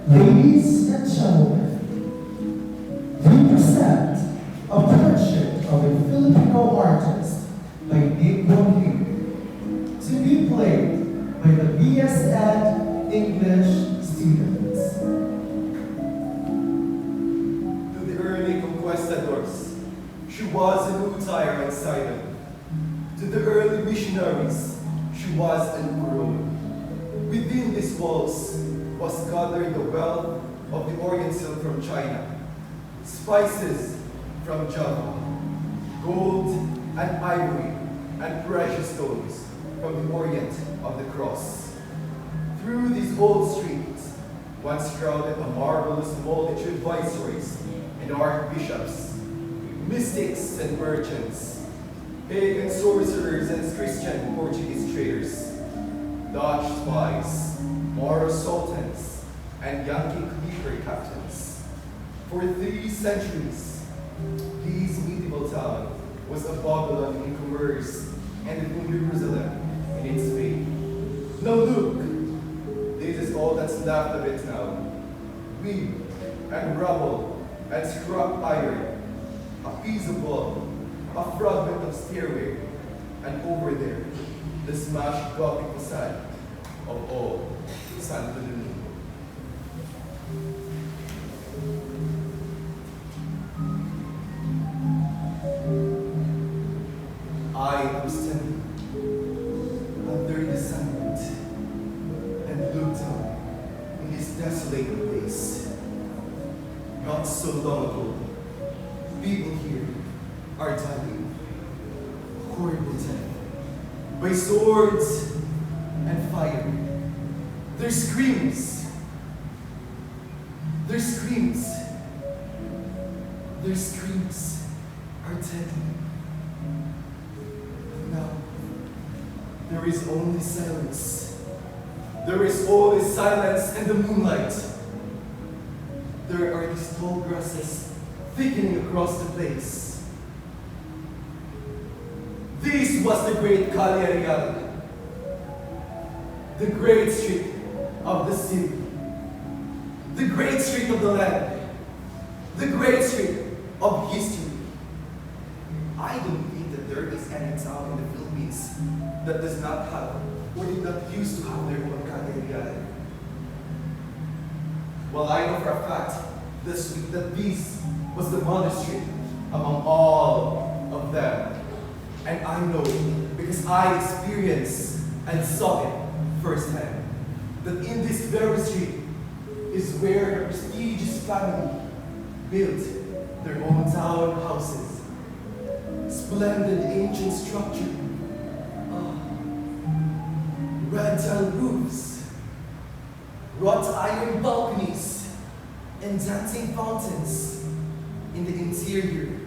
Ladies and gentlemen, we present a portrait of a Filipino artist by Joaquin, to be played by the BSED English students. To the early conquistadors, she was an Utay outsider. To the early missionaries, she was an Uro. Within these walls was gathered the wealth of the Orient silk from China, spices from Java, gold and ivory and precious stones from the Orient of the Cross. Through these old streets once crowded a marvelous multitude viceroys and archbishops, mystics and merchants, pagan sorcerers and Christian Portuguese traders, Dutch spies, Moro sultans, and Yankee clipper captains. For 3 centuries, this medieval town was a Babylon in commerce and a New Jerusalem in its faith. Now look, this is all that's left of it now. Weed and rubble and scrap iron, a piece of wall, a fragment of stairway, and over there, the smashed Gothic facade of old Santo Domingo. I am standing under the sunlight and looked down in this desolated place. Not so long ago, people here are dying horrible death by swords and fire. Their screams, their screams, their screams are deadly. But now, there is only silence. There is only silence and the moonlight. There are these tall grasses thickening across the place. This was the great Calle Real, the great street of the city, the great street of the land, the great street of history. I don't think that there is any town in the Philippines that does not have or did not used to have their own Calle Real. Well, I know for a fact this week that this was the mother street among all of them. And I know, because I experienced and saw it firsthand, that in this very street is where a prestigious family built their own town houses. Splendid ancient structure, red tile roofs, wrought iron balconies, and dancing fountains in the interior.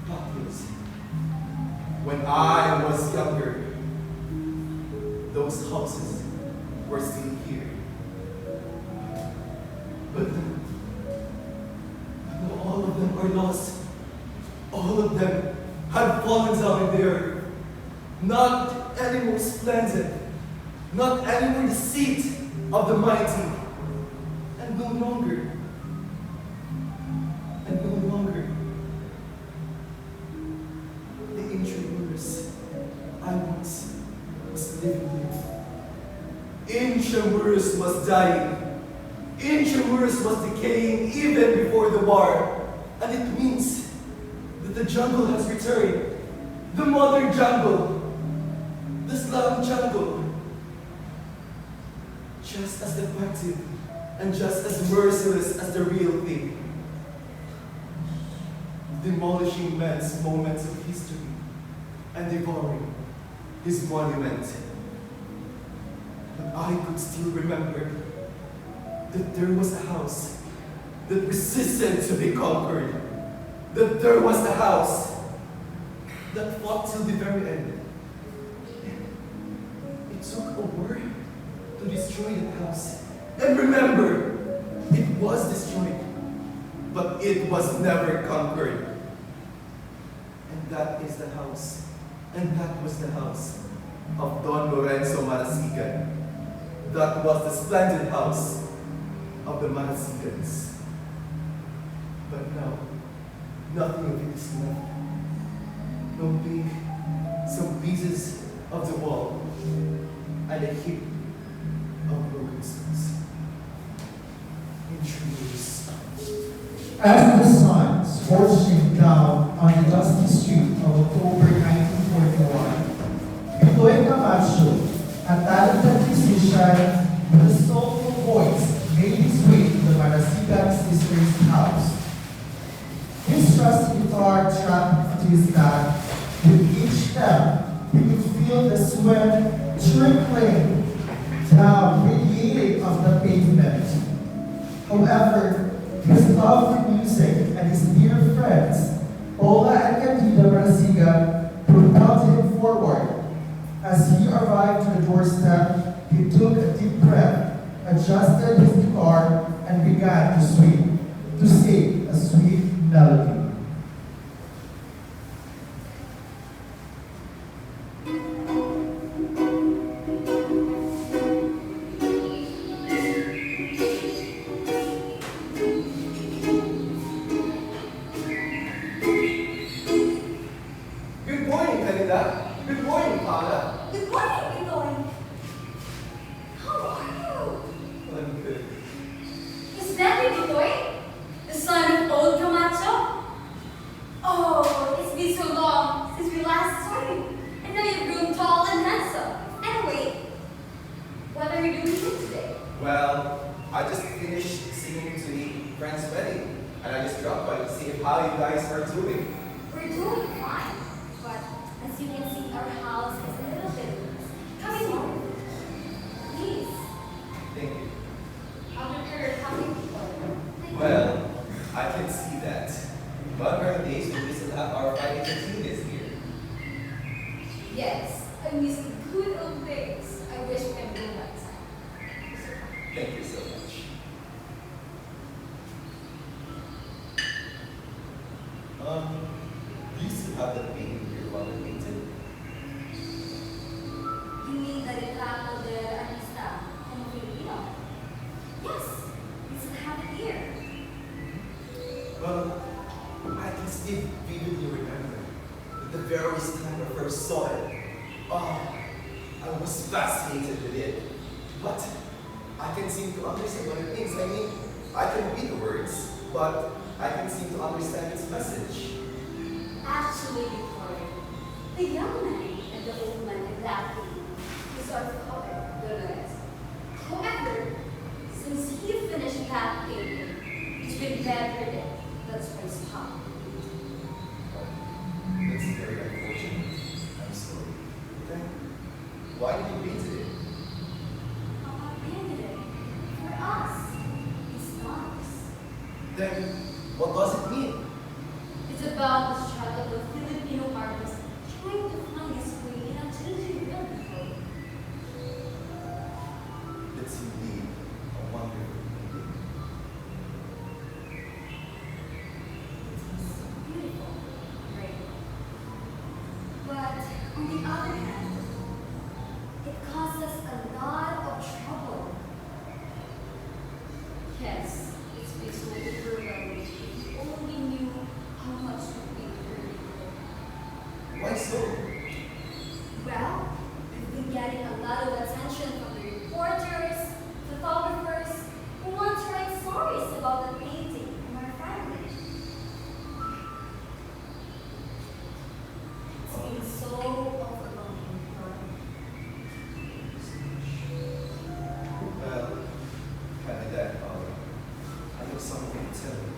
Patios. When I was younger, those houses were still here. But now all of them are lost. All of them have fallen down in the earth. Not anymore splendid, not anymore the seat of the mighty, and no longer the ancient rulers I once was living with. Ancient rulers was dying. Ancient rulers was decaying even before the war, and it means that the jungle has returned. The modern jungle, the slum jungle, just as effective and just as merciless as the real thing. Demolishing man's moments of history and devouring his monument. But I could still remember that there was a house that resisted to be conquered. That there was a house that fought till the very end. It took a war to destroy that house. And remember, it was destroyed, but it was never conquered. And that is the house, and that was the house of Don Lorenzo Marasigan. That was the splendid house of the Manasicans. But now, nothing of it is left. No big, some pieces of the wall, and a heap of broken stones. Intruders. As the sun scorching down on the dusty street of October 1941, Bitoy Camacho, a talented musician with a soulful voice, made his way to the Marasigan sisters' house. His trusty guitar strapped to his back, with each step, he could feel the sweat trickling down, radiating off the pavement. However, his love for music and his dear friends, Ola and Candida Marasigan, propelled him forward. As he arrived to the doorstep, he took a deep breath, adjusted his guitar, and began to sing a sweet melody. Good morning, Canida. Good morning, Paula. Good morning, Bitoy. How are you? I'm good. Is that you, Bitoy? The son of old Camacho? Oh, it's been so long since we last saw you. And now you've grown tall and handsome. Anyway, what are you doing here today? Well, I just finished singing to the friend's wedding, and I just dropped by to see how you guys are doing. We're doing fine. But as you can see, our house is a little bit loose. Come in here. Please. Thank you. I'll prepare your coffee, Bitoy. Thank you. Well, I can see that. But our days when we still have our Friday cantinas here. Yes, I miss the good old days. I wish we can go back time. Thank you so much. Do you still have that painting your mother painted? You mean the retrato de artista como Filipino? Yes, we still have it here. Well, I can still vividly remember the very time I first saw it. Oh, I was fascinated with it. But I can seem to understand what it means. I mean, I can read the words, but I can seem to understand its message. Actually, Victoria, the young man and the old man in that painting is our father, Dolores. However, since he finished that painting, it's been better than that's why it's hot. That's very unfortunate. I'm sorry. Then, why did you paint it? Papa painted it for us. It's nice. Then, what does it mean? It's about the struggle of Filipino artist trying to find his way in a changing world before. It's indeed a wonderful painting. It's beautiful, right? But on the other hand, it causes a lot of trouble. Yes, it's been so overwhelming. If you only knew how much would be for Why so? Well, we've been getting a lot of attention from the reporters, photographers, who want to write stories about the painting in our family. It's been so overwhelming. Well, Canada, I have something to tell you,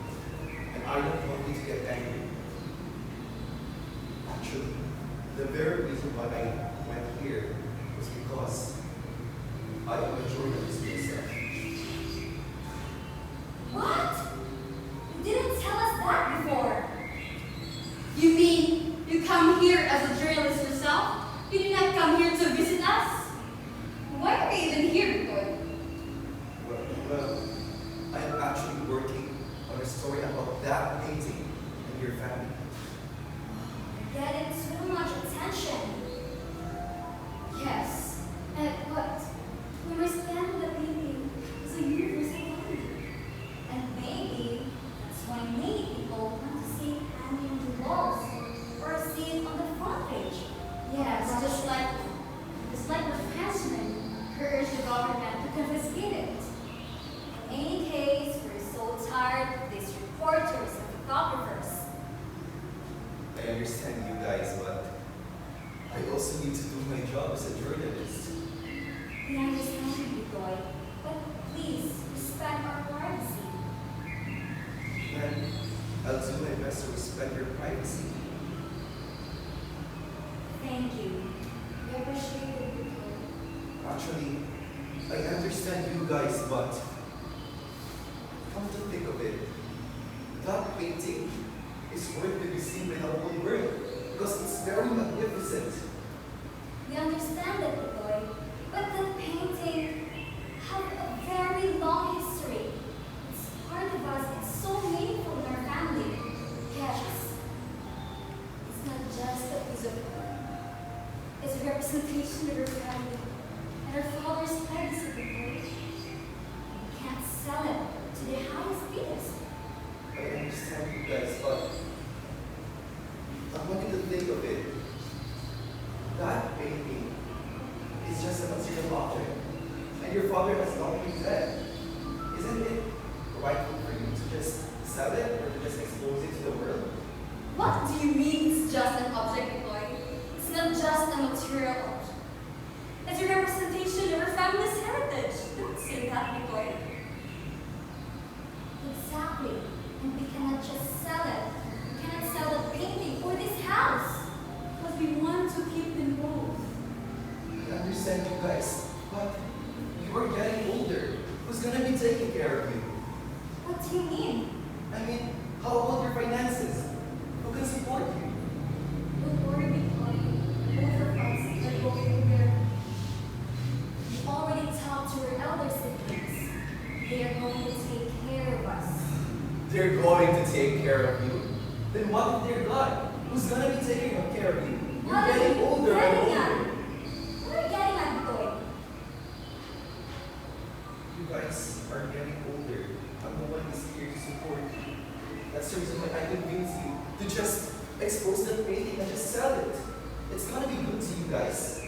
and I don't want you to get angry. Actually, the very reason why I went here was because I am a journalist myself. What? You didn't tell us that before. You mean you come here as a journalist yourself? You did not come here to visit us? Why are we even here, boy? Well, I am actually working on a story about that painting and your family. Getting so much attention. Yes, but we must get any case, we're so tired of these reporters and photographers. I understand you guys, but I also need to do my job as a journalist. We understand you, boy, but please respect our privacy. Then I'll do my best to respect your privacy. Thank you. We appreciate it, Victor. Actually, I understand you guys, but come to think of it, that painting is worth to be seen by the whole world because it's very magnificent. We understand that, boy, but the painting has a very long history. It's part of us. It's so meaningful in our family. Yes. It's not just a piece of art. It's a representation of our family and our father's legacy, boy. We can't sell it to the highest bidders. I understand you guys, but I want you to think of it. That painting is just a material object, and your father has long been dead. Isn't it rightful for you to just sell it or to just expose it to the world? What do you mean it's just an object, boy? It's not just a material object. It's a representation of our family's heritage. Don't say that, boy. Exactly. And we cannot just sell it. We cannot sell the painting or this house. But we want to keep them both. I understand you guys, but you are getting older. Who's gonna be taking care of you? What do you mean? I mean, how about your finances? Who can support you? Don't worry, boy. Both of us are going there. We already talked to our elder siblings. They are going to take care of us. They're going to take care of you. Then what if they're gone? Who's gonna be taking care of you? You're What are getting you older and getting at? older. What are you getting at, boy? You guys are getting older. I'm the one who's here to support you. That's the reason why I convinced you to just expose that painting and just sell it. It's gonna be good to you guys.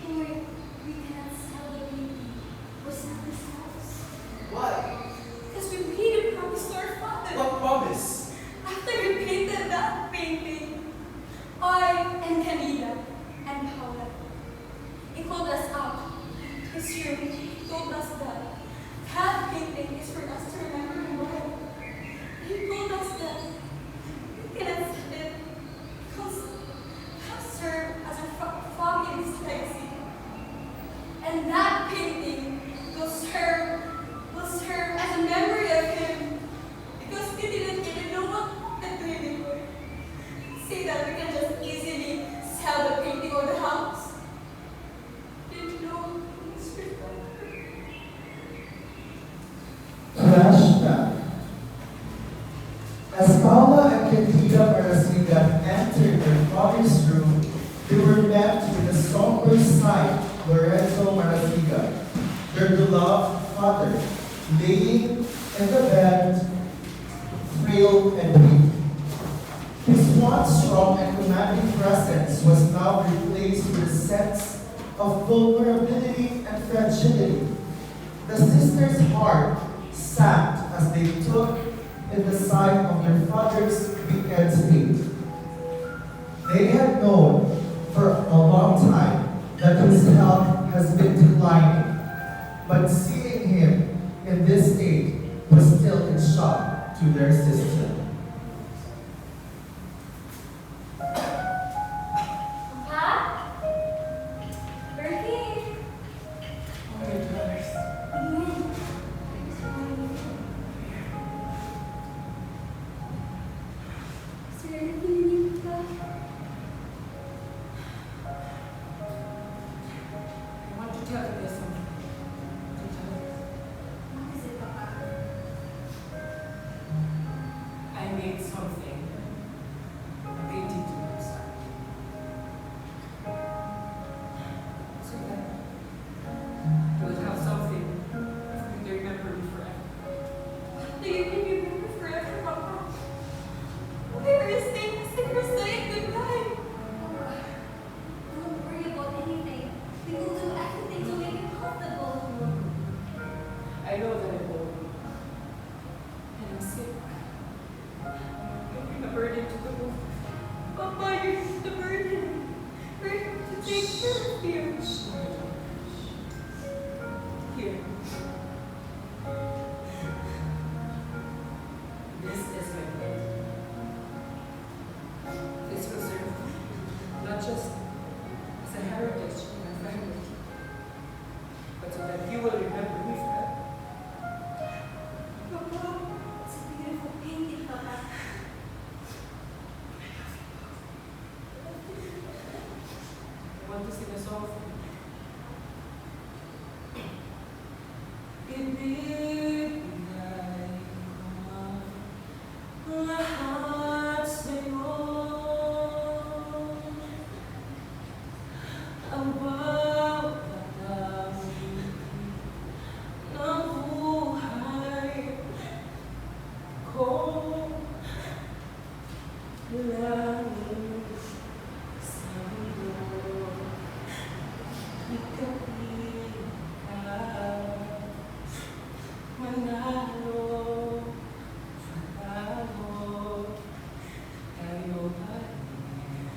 Boy, we cannot sell the painting or sell this house. Why? Because we made a promise to our father. What promise? After we painted that painting, I and Camila and Paula, he called us out. His room told us that that painting is for us to remember him well. He told us that we cannot sell it because that served as a fog in his legacy. And that painting will serve as a memory of him because we didn't even know what happened to him. Say that we can just easily sell the painting or the house. Didn't know he's Flashback. As Paula and Candida Marasigan entered their father's room, they were met with the somber sight of Lorenzo Marasigan, their beloved father, laying in the bed, frail and weak. His once strong and commanding presence was now replaced with a sense of vulnerability and fragility. The sisters' heart sank as they took in the sight of their father's weekend state. They had known for a long time that his health has been declining, but seeing him in this state was still in shock to their sister. Papa? We're here. Amen. Is there anything you need, Papa? I want to tell you something. What is it, Papa? I here. This is my gift. This will serve not just as a heritage to my family, but so that you will remember me forever. Papa, it's a beautiful painting, Papa. I want to sing a song for you. Ibig mo lahat sa'yo. Ang bawat dami ng buhay ko. Langit sa mundo, ikaw manalo, manalo, tayo pa rin.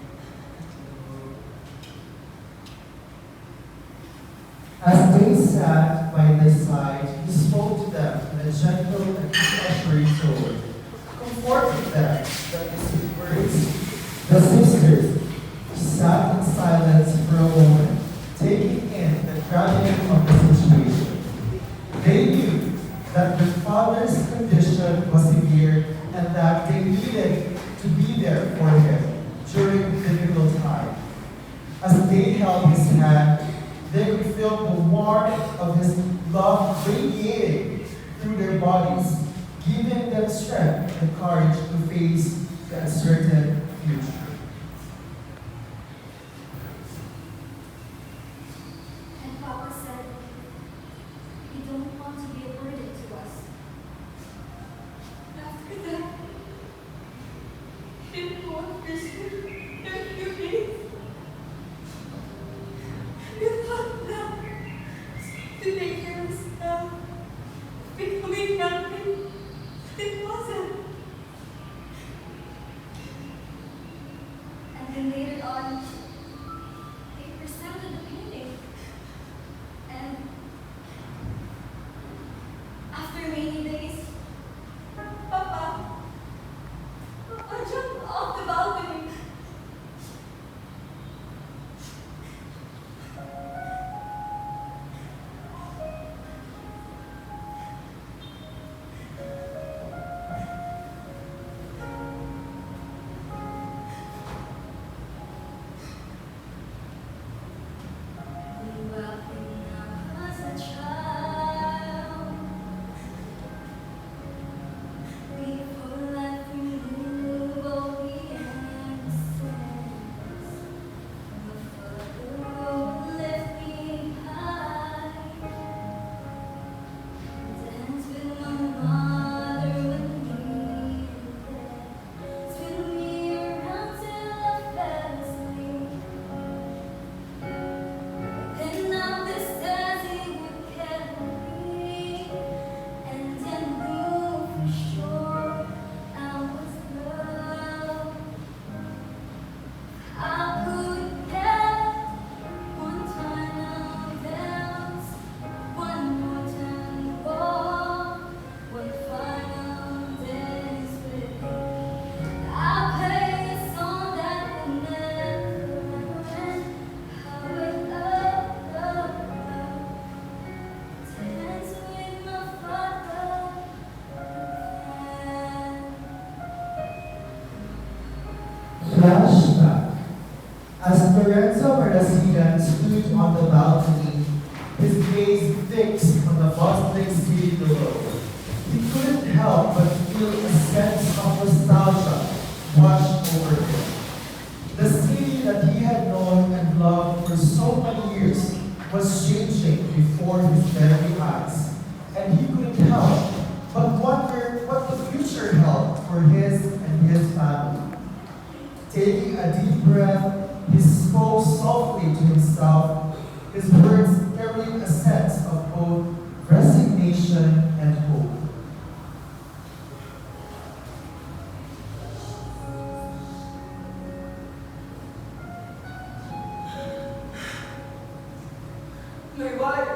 As they sat by his side, he spoke to them in a gentle and reassuring tone, comforting them that his words. The sisters sat in silence for a moment, taking in the gravity of the situation. They knew that their father's condition was severe and that they needed to be there for him during the difficult time. As they held his hand, they could feel the warmth of his love radiating through their bodies, giving them strength and courage to face the uncertain future. And Papa said, we don't want to be a burden to us. After that, he didn't want to pursue their duties. We thought that to take care of himself, becoming nothing, it wasn't. And then later on, they presented the painting. And after many days, Papa jumped off the balcony. When I was a child, before life we knew all we had sense. The father left me behind. Dance with my mother when we dance with me around till I fell asleep. And now this dancing would carry me, and I knew for sure I was loved. I could get one final dance, one more time walk, one final dance with you. I'll play a song that will never end. How I love, dance with my father again. Flashback. As Lorenzo Marasigan stood on the balcony, his gaze fixed on the bustling city below, he couldn't help but feel a sense of nostalgia wash over him. The city that he had known and loved for so many years was changing before his very eyes, and he couldn't help but wonder what the future held for his and his family. Taking a deep breath, he spoke softly to himself, his words carrying a sense of both resignation and hope. My wife,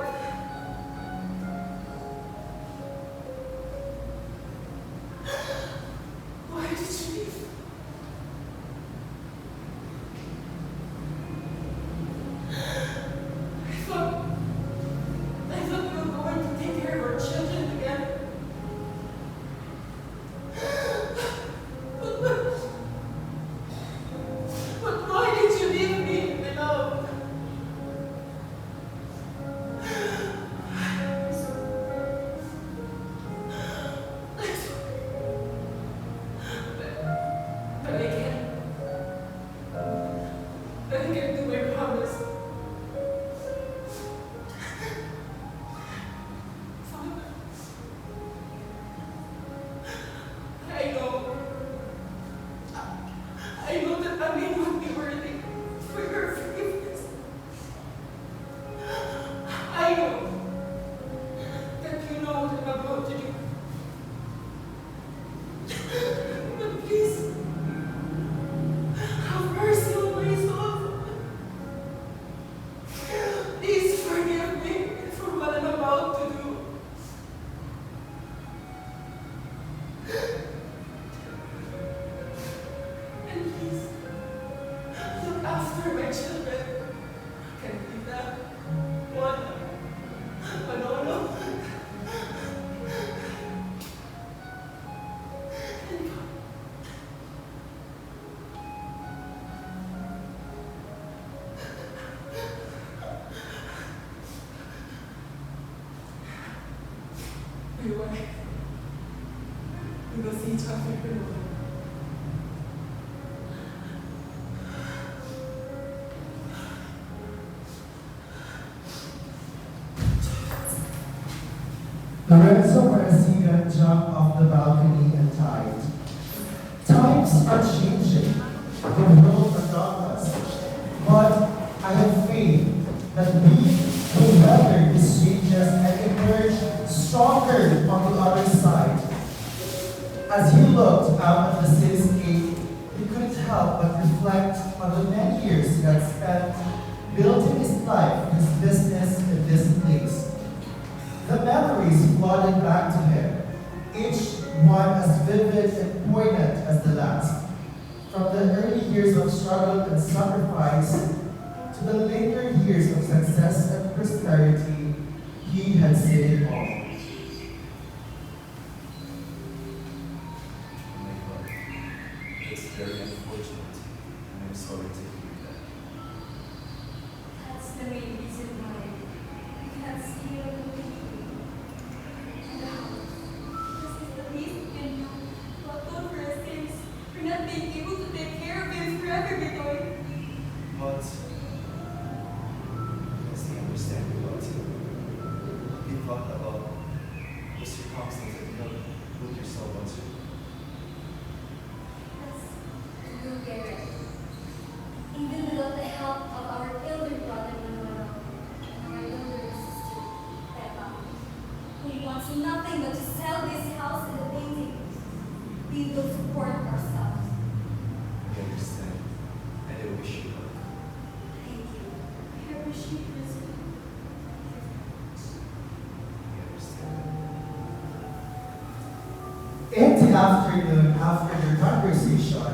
We will see each other. Lorenzo Marasigan jumped off the balcony and died. Times are changing, the world around us, but I have faith that we will weather these changes and emerge stronger on the other side. As he looked out at the cityscape, he couldn't help but reflect on the many years he had spent building his life, his business in this place. The memories flooded back to him, each one as vivid and poignant as the last. From the early years of struggle and sacrifice to the later years of success and prosperity, he had seen it all. It's very unfortunate, and I'm sorry to hear that. That's the main reason why we can't see you completely. And the house. This is the least we can do to atone for our sins, for not being able to take care of him forever, Bitoy. But, as I understand about you, you thought about the circumstances that you have put yourself into. That's true, Garrett. Even without the help of our elder brother Manuel and our younger sister Peppa, who wants nothing but to sell this house and the paintings, we will support ourselves. I understand, and I wish you luck. Thank you. I wish you present. I understand. In the afternoon, after their conversation,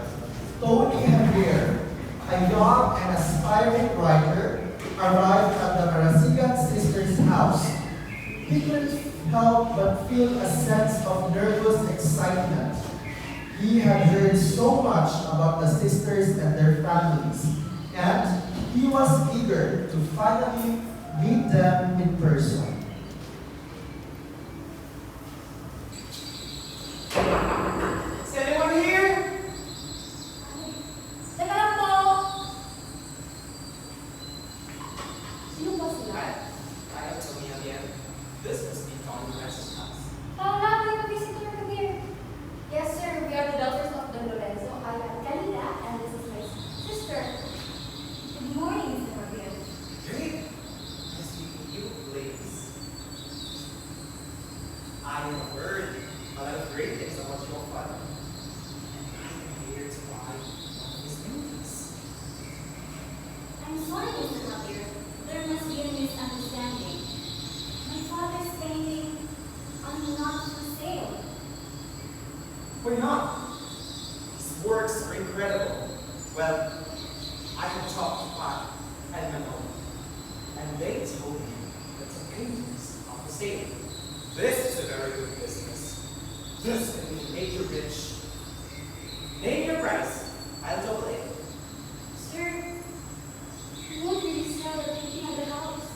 Tony Javier, a young and aspiring writer, arrived at the Marasigan sisters' house. He couldn't help but feel a sense of nervous excitement. He had heard so much about the sisters and their families, and he was eager to finally meet them in person. Is anyone here? Teka lang po! Sino ba sila? I have Tony again. This must be Don Lorenzo's house. Paula, may visitor ka here. Yes, sir. We are the daughters of Don Lorenzo. I am Canida, and this is my sister. Good morning, Mr. Javier. Great. Nice meeting you, ladies. I have heard a lot of great things about your father. And I am here to buy one of his paintings. I'm sorry, Mr. Javier. There must be a misunderstanding. My father's painting are not for sale. Why not? His works are incredible. Well, I have talked to Pat and Manon, and they told me that the paintings are for sale. This is a very good business. This can make you rich. Name your price. I'll double it. Sir, we won't really sell the painting of the house.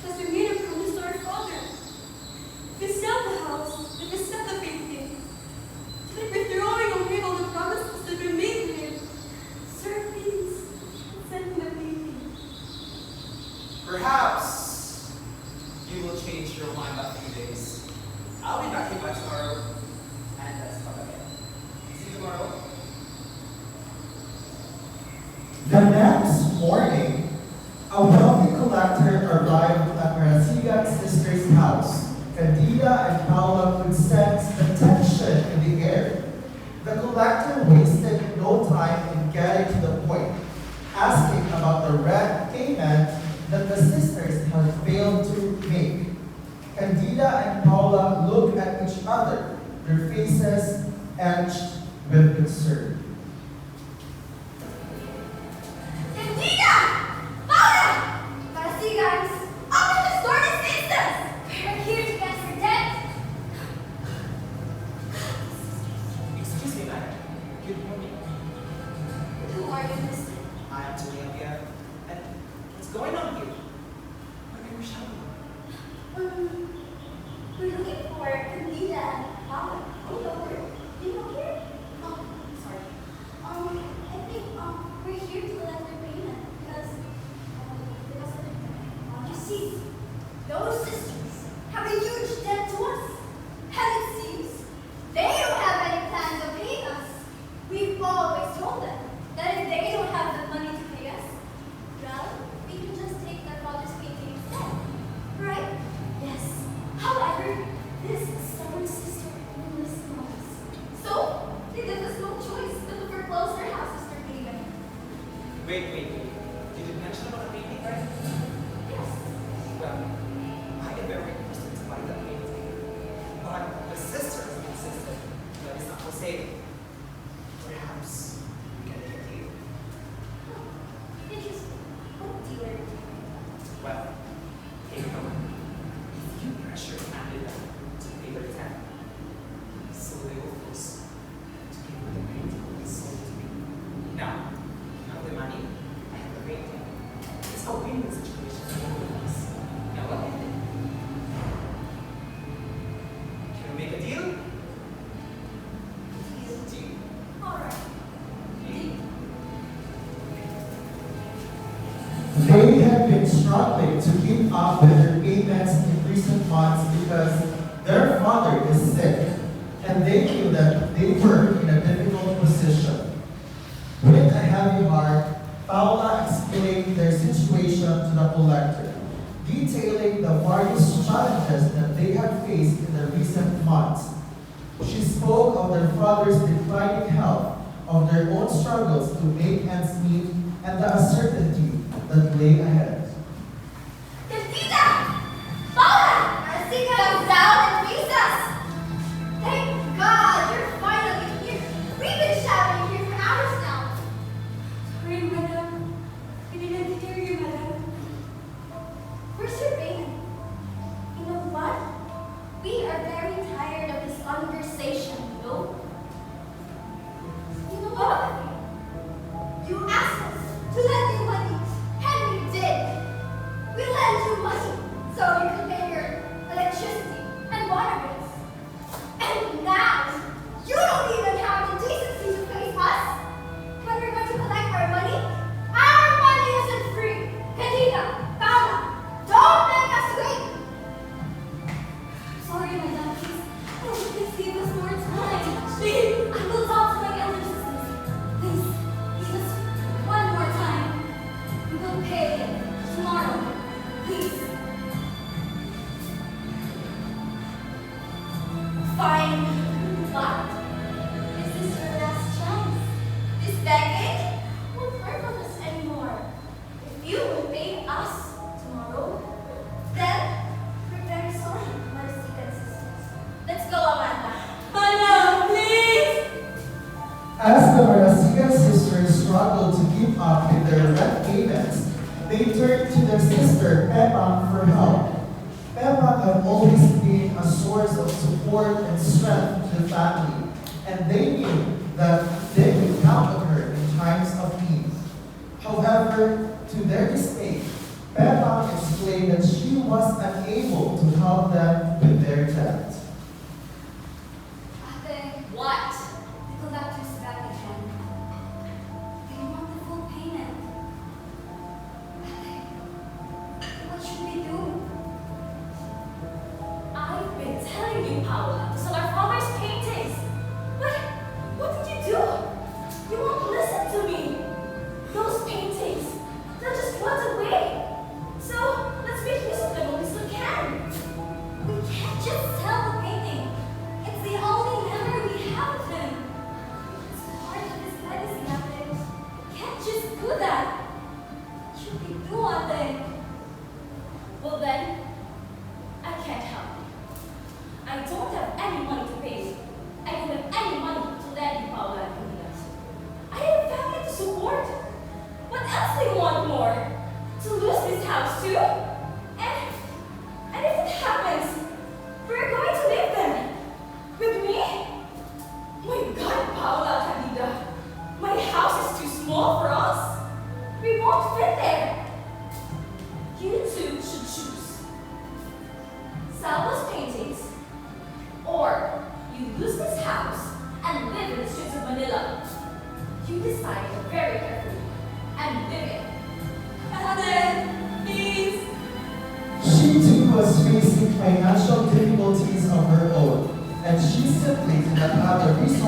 Because we made a promise to our father. If we sell the house, if we sell the painting, then we're throwing away all the promises that we made to him. Sir, please, send me the painting. Perhaps you will change your mind after a few days. I'll be back here by tomorrow, and let's talk again. See you tomorrow. The next morning, a wealthy collector arrived at Marasigan's sister's house. Candida and Paula could sense the tension in the air. The collector wasted no time in getting to the point, asking about the rent payment that the sisters had failed to make. Candida and Paula looked at each other, their faces etched with concern. Candida! Paula! Marasigan, open the store this instant! We're here to get for debt. Excuse me, madam. Good morning. Who are you, mister? I am Tony here, and what's going on here? Why are you shouting? We're looking for Candida and Papa. Oh, no, do you know here? Oh, sorry. I think we're here to collect their payment because you see, those sisters have a huge debt to us, and it seems they don't have any plans of paying us. We've always told them that if they don't have the money to pay us, well, we can just take their father's painting instead, right? Yes. However, this stubborn sister won't listen to us. So, they give us no choice but to foreclose their houses for payment. Wait. Did you mention about a painting, right? Yes. Well, I am very interested to buy that painting. But the sisters insisted that it's not for sale. Perhaps we can make a deal. Interesting. Oh, dear. Well, hey, come on. If you pressure Canada to pay their debt, so they will force to give me the painting they sold to me. Now, you have the money, I have the painting. It's a win-win situation for both of us. Now what is it? Can we make a deal? Deal. All right. Deal. They have been struggling to keep up with their payments in recent months because their father is sick, and they knew that they were in a difficult position. With a heavy heart, Paula explained their situation to the collector, detailing the various challenges that they had faced in the recent months. She spoke of their father's declining health, of their own struggles to make ends meet, and the uncertainty that lay ahead. Candida! Paula! Arcina comes down and meets us! Thank God you're finally here! We've been shouting here for hours now! Sorry, madam. We didn't hear you, madam. Where's your payment? You know what? We are very tired of this conversation, you know? You know what? You asked us to lend you money, and we did. We lent you money so you could pay your electricity and water bills. And now, you don't even have the decency to face us. When we're going to collect our money isn't free. Candida, Paula, don't make us wait. Sorry, my dad, please give us more time. Please, I will talk to my elder sisters. Please, give us one more time. We will pay tomorrow. Please. Fine. What? Is this your last chance? This begging won't work on us anymore. If you will pay us tomorrow, then we're very sorry, my secret sisters. Let's go, Amanda. Amanda, please! As the Marasigan sisters struggled to keep up with their rent payments, they turned to their sister, Peppa, for help. Peppa had always been a source of support and strength to the family, and they knew that they could count on her in times of need. However, to their dismay, Peppa explained that she was unable to help them with their debt. Ate, what? The collector's back again. They want the full payment. Ate, what should we do? I've been telling you, Paula, to sell our father's paintings. What did you do? You won't listen to me. Those paintings, they'll just rot away. So let's make use of them when we still can. We can't just sell the paintings.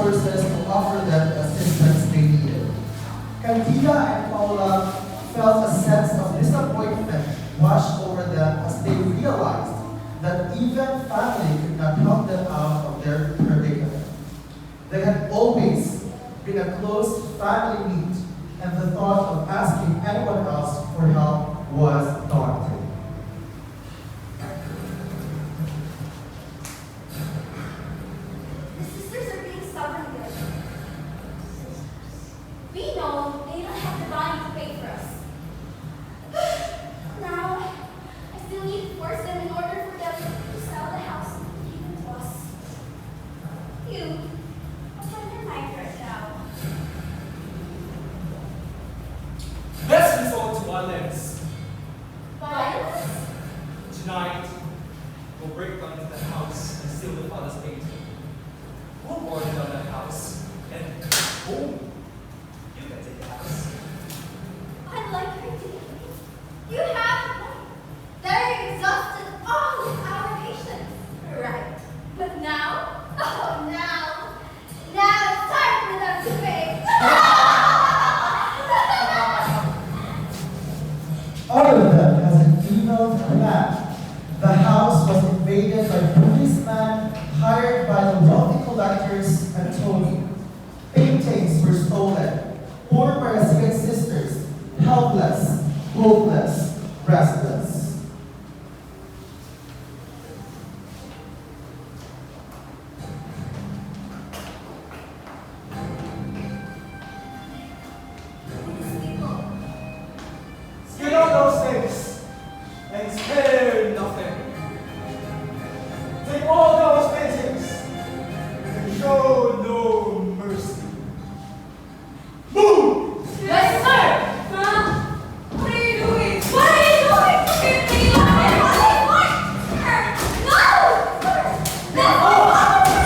resources to offer them the assistance they needed. Candida and Paula felt a sense of disappointment wash over them as they realized that even family could not help them out of their predicament. They had always been a close family unit, and the thought of asking anyone else for help was daunting. The sisters are being stubborn here. We know they don't have the money to pay for us. Now, I still need to force them in order for them to sell the house and give it to us. You, what's on your mind right now? Let's resort to violence. Violence? Tonight, we'll break down into the house and steal the father's painting. We'll burn down that house, and boom, you can take the house. I like your idea. You have one. They're exhausted all of our patience. Right. But now, oh now it's time for them to pay. All of them has an evil plan. The house was invaded by policemen hired by the wealthy collectors and Tony. Paintings were stolen. Poor Marasigan sisters, helpless, hopeless, restless. These people, Get on those things and spare nothing. Take all those paintings and show no mercy. Move! yes, sir. Huh? What are you doing? What are you doing? You're taking off my money. No! No!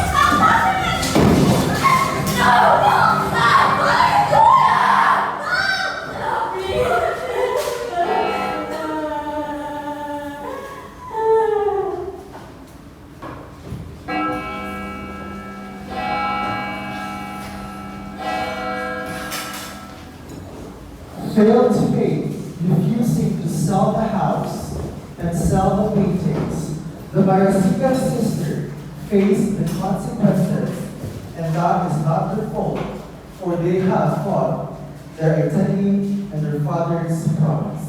Stop touching it! No! Stop! What are you doing? No, please. Failed to pay, refusing to sell the house and sell the paintings, the Marasigan sister faced the consequences, and that is not their fault, for they have fought their identity and their father's promise.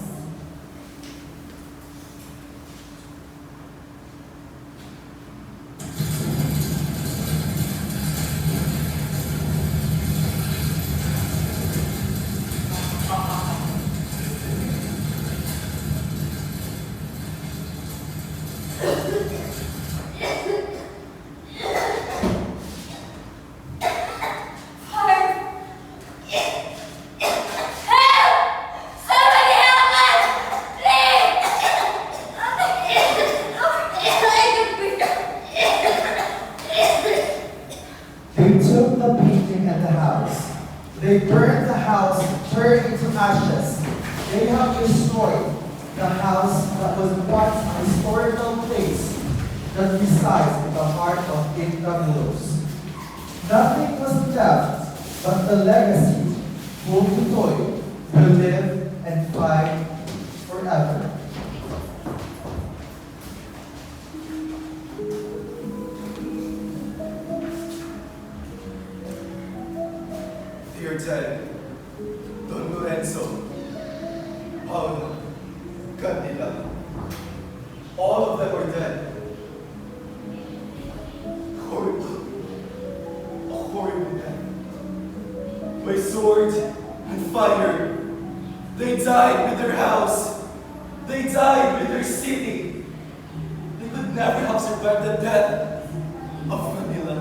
They took the painting and the house. They burned the house, turned into ashes. They have destroyed the house that was once a historical place that resides in the heart of Intramuros. Nothing was left but the legacy whom Tutoy will live and fight forever. Dear Ted, Don Lorenzo, Paula, Candida, all of them are dead. Horrible, a horrible death. By sword and fire, they died with their house. They died with their city. They could never have survived the death of Manila.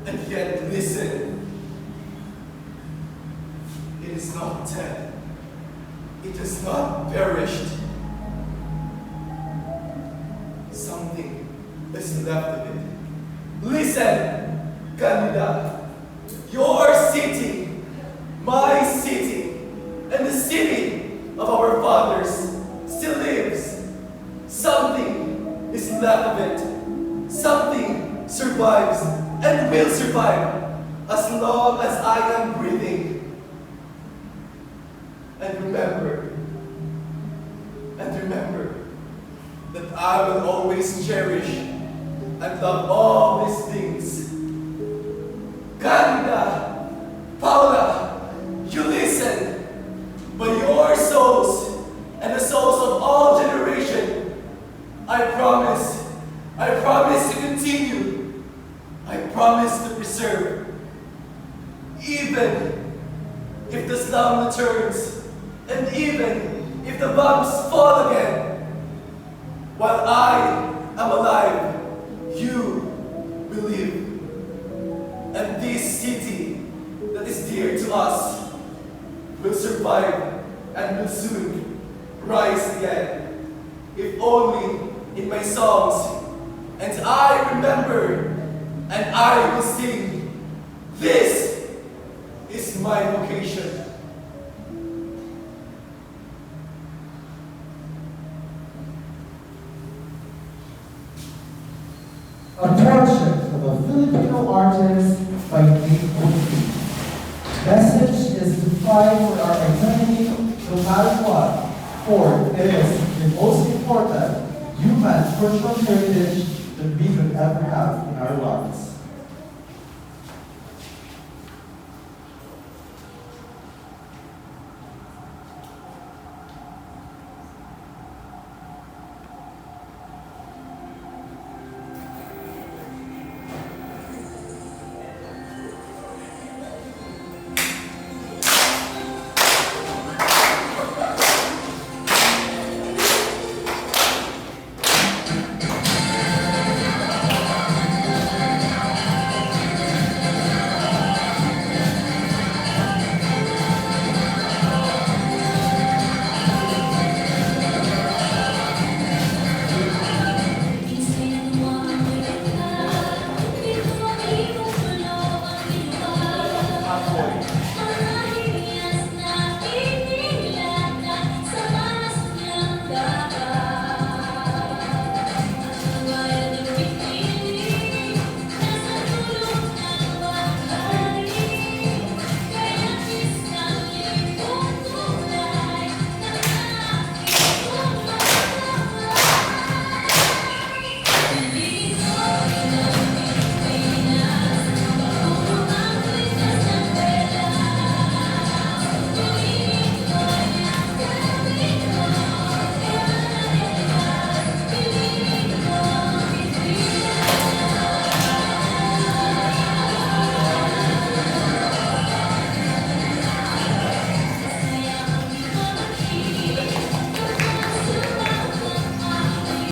And yet, listen. It is not dead. It has not perished. Something is left of it. Listen, Candida. Your city, my city, and the city of our fathers still lives. Something is left of it. Something survives and will survive as long as I am breathing. And remember that I will always cherish and love all these things. Candida, Paula, you listen, but your souls and the souls of all generations, I promise to continue. I promise to preserve. Even if the slum returns, and even if the bombs fall again, while I am alive, you will live. And this city that is dear to us will survive and will soon rise again. If only in my songs, and I remember, and I will sing. This is my vocation. A portrait of a Filipino artist by Joaquin. Message is to fight for our identity no matter what, for it is the most important human cultural heritage that we could ever have in our lives.